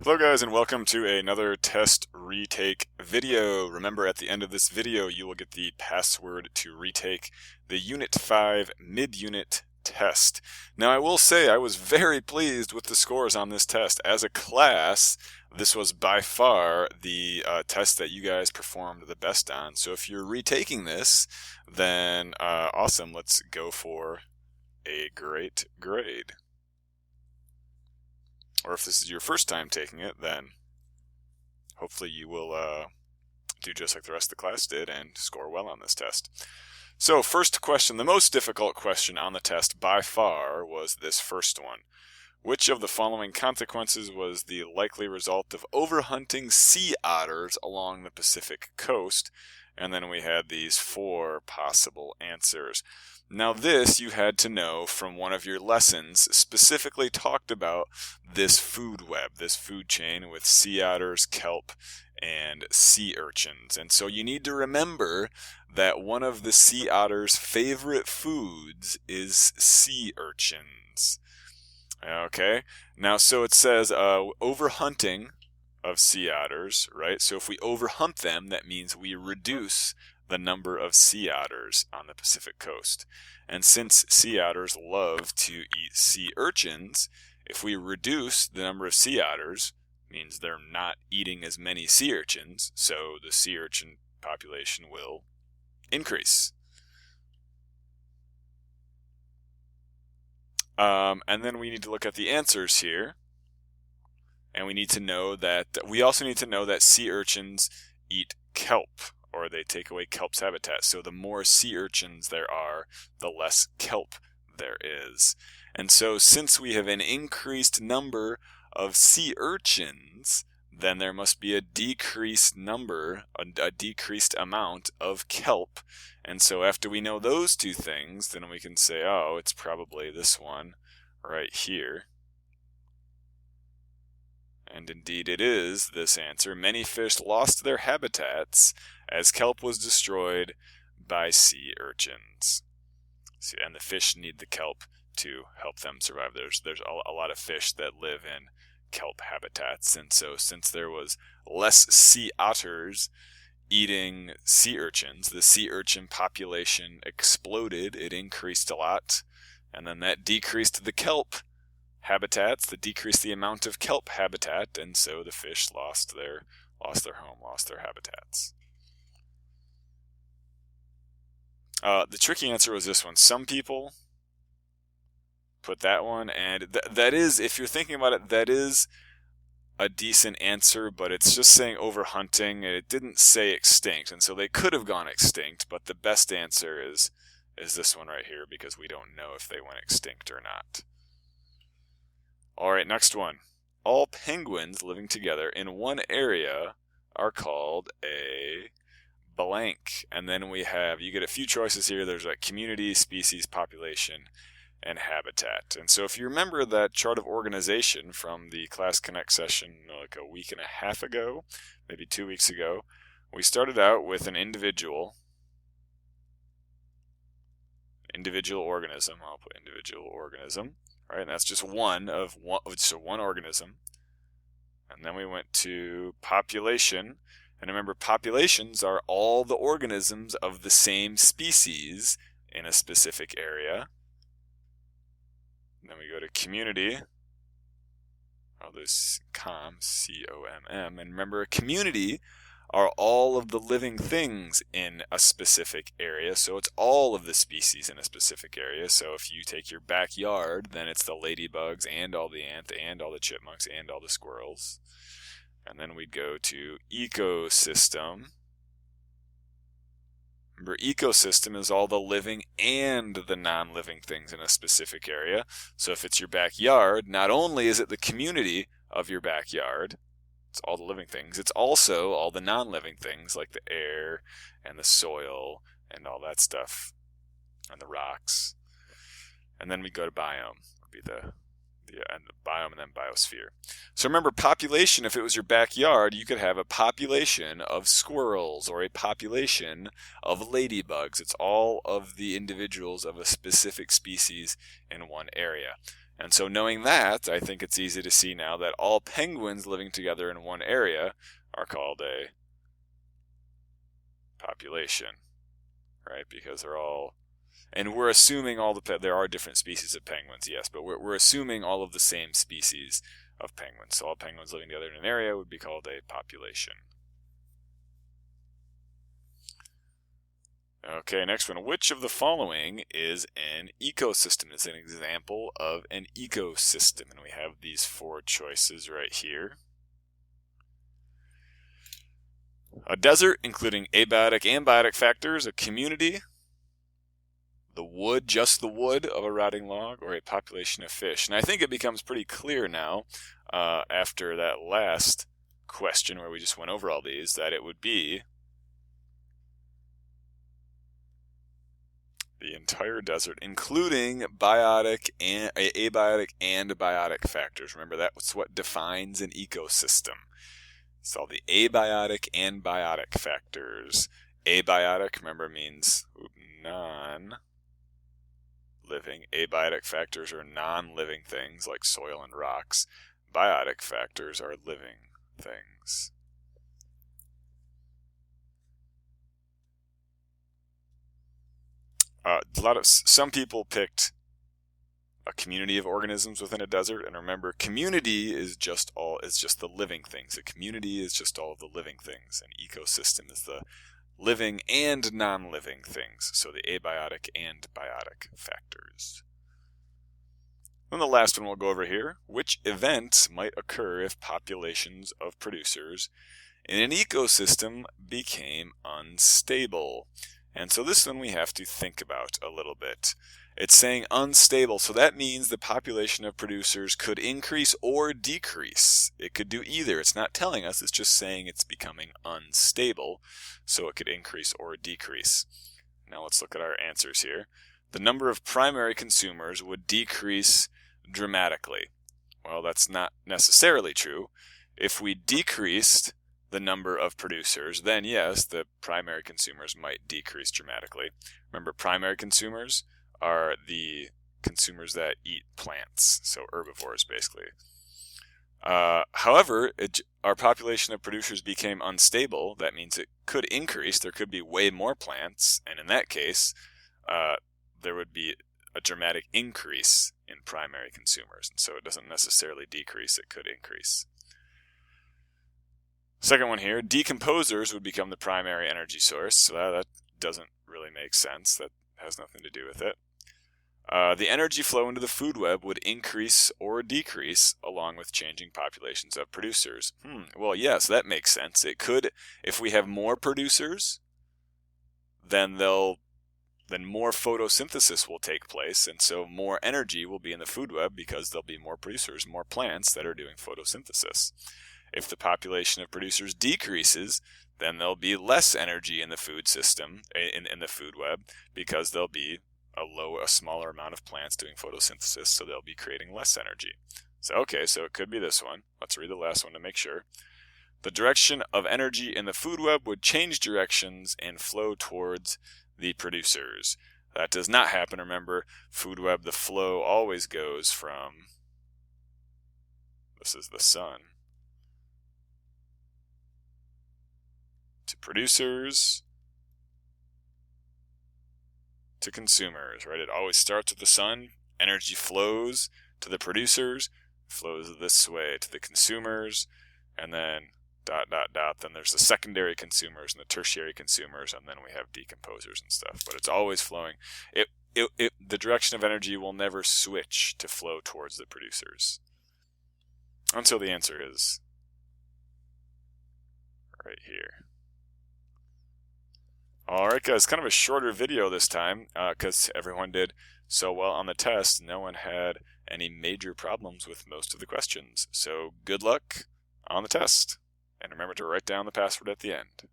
Hello guys and welcome to another test retake video. Remember, at the end of this video you will get the password to retake the Unit 5 mid-unit test. Now I will say I was very pleased with the scores on this test. As a class, this was by far the test that you guys performed the best on. So if you're retaking this, then awesome, let's go for a great grade. Or if this is your first time taking it, then hopefully you will do just like the rest of the class did and score well on this test. So first question, the most difficult question on the test by far was this first one. Which of the following consequences was the likely result of overhunting sea otters along the Pacific coast? And then we had these four possible answers. Now this you had to know from one of your lessons, specifically talked about this food web, this food chain with sea otters, kelp, and sea urchins. And so you need to remember that one of the sea otter's favorite foods is sea urchins. Okay, now so it says overhunting of sea otters, right? So if we overhunt them, that means we reduce the number of sea otters on the Pacific coast. And since sea otters love to eat sea urchins, if we reduce the number of sea otters, means they're not eating as many sea urchins, so the sea urchin population will increase. And then we need to look at the answers here. And we need to know that, we also need to know that sea urchins eat kelp, or they take away kelp's habitat. So the more sea urchins there are, the less kelp there is. And so since we have an increased number of sea urchins, then there must be a decreased number, a decreased amount of kelp. And so after we know those two things, then we can say, oh, it's probably this one right here. And indeed it is this answer. Many fish lost their habitats as kelp was destroyed by sea urchins. See, and the fish need the kelp to help them survive. There's a lot of fish that live in kelp habitats, and so since there was less sea otters eating sea urchins, the sea urchin population exploded. It increased a lot, and then that decreased the kelp habitats, that decreased the amount of kelp habitat, and so the fish lost their home, lost their habitats. The tricky answer was this one. Some people put that one, and that is, if you're thinking about it, that is a decent answer, but it's just saying overhunting. It didn't say extinct, and so they could have gone extinct, but the best answer is this one right here, because we don't know if they went extinct or not. Alright, next one. All penguins living together in one area are called a blank. And then we have, you get a few choices here. There's like community, species, population, and habitat. And so if you remember that chart of organization from the Class Connect session like a week and a half ago, maybe 2 weeks ago, we started out with an individual organism. I'll put individual organism. Right, and that's just one organism. And then we went to population. And remember, populations are all the organisms of the same species in a specific area. And then we go to community. Oh, there's C-O-M-M. And remember, a community are all of the living things in a specific area. So it's all of the species in a specific area. So if you take your backyard, then it's the ladybugs and all the ants and all the chipmunks and all the squirrels. And then we'd go to ecosystem. Remember, ecosystem is all the living and the non-living things in a specific area. So if it's your backyard, not only is it the community of your backyard, it's all the living things, it's also all the non-living things like the air and the soil and all that stuff, and the rocks. And then we go to biome, would be the biome, and then biosphere. So remember, population, if it was your backyard, you could have a population of squirrels or a population of ladybugs. It's all of the individuals of a specific species in one area. And so knowing that, I think it's easy to see now that all penguins living together in one area are called a population, right? Because they're all, and we're assuming there are different species of penguins, yes, but we're assuming all of the same species of penguins. So all penguins living together in an area would be called a population. Okay, next one. Which of the following is an ecosystem? Is an example of an ecosystem. And we have these 4 choices right here. A desert, including abiotic and biotic factors, a community, the wood, just the wood of a rotting log, or a population of fish. And I think it becomes pretty clear now, after that last question where we just went over all these, that it would be the entire desert, including abiotic and biotic factors. Remember, that's what defines an ecosystem. So the abiotic and biotic factors. Abiotic, remember, means non-living. Abiotic factors are non-living things like soil and rocks. Biotic factors are living things. Some people picked a community of organisms within a desert, and remember, community is just the living things. A community is just all of the living things. An ecosystem is the living and non-living things. So the abiotic and biotic factors. Then the last one we'll go over here. Which event might occur if populations of producers in an ecosystem became unstable? And so this one we have to think about a little bit. It's saying unstable, so that means the population of producers could increase or decrease. It could do either. It's not telling us, it's just saying it's becoming unstable, so it could increase or decrease. Now let's look at our answers here. The number of primary consumers would decrease dramatically. Well, that's not necessarily true. If we decreased the number of producers, then yes, the primary consumers might decrease dramatically. Remember, primary consumers are the consumers that eat plants, so herbivores basically. However, our population of producers became unstable. That means it could increase. There could be way more plants, and in that case, there would be a dramatic increase in primary consumers. And so it doesn't necessarily decrease, it could increase. Second one here, decomposers would become the primary energy source. So that doesn't really make sense. That has nothing to do with it. The energy flow into the food web would increase or decrease along with changing populations of producers. Well, yes, that makes sense. It could, if we have more producers, then more photosynthesis will take place, and so more energy will be in the food web because there'll be more producers, more plants that are doing photosynthesis. If the population of producers decreases, then there'll be less energy in the food system, in the food web, because there'll be a smaller amount of plants doing photosynthesis, so they'll be creating less energy. So it could be this one. Let's read the last one to make sure. The direction of energy in the food web would change directions and flow towards the producers. That does not happen. Remember, food web, the flow always goes from, this is the sun, to producers, to consumers, right? It always starts with the sun, energy flows to the producers, flows this way to the consumers, and then ... then there's the secondary consumers and the tertiary consumers, and then we have decomposers and stuff. But it's always flowing. The direction of energy will never switch to flow towards the producers. Until the answer is right here. Alright guys, kind of a shorter video this time because everyone did so well on the test. No one had any major problems with most of the questions. So good luck on the test. And remember to write down the password at the end.